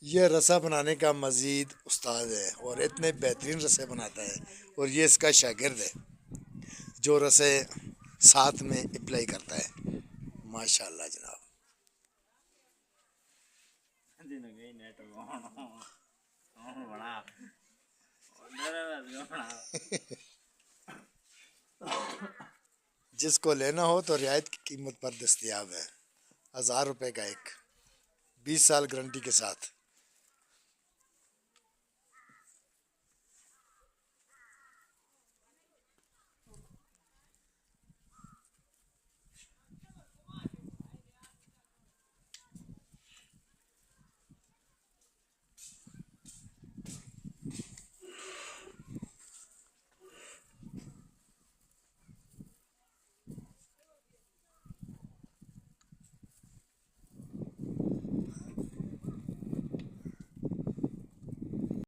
ये रसा बनाने का मजीद उस्ताद है और इतने बेहतरीन रसे बनाता है। और ये इसका शागिर्द है जो रसे साथ में अप्लाई करता है। माशाल्लाह जनाब। जिसको लेना हो तो रियायत की कीमत पर दस्तयाब है। 1000 रुपये का एक, 20 साल गारंटी के साथ।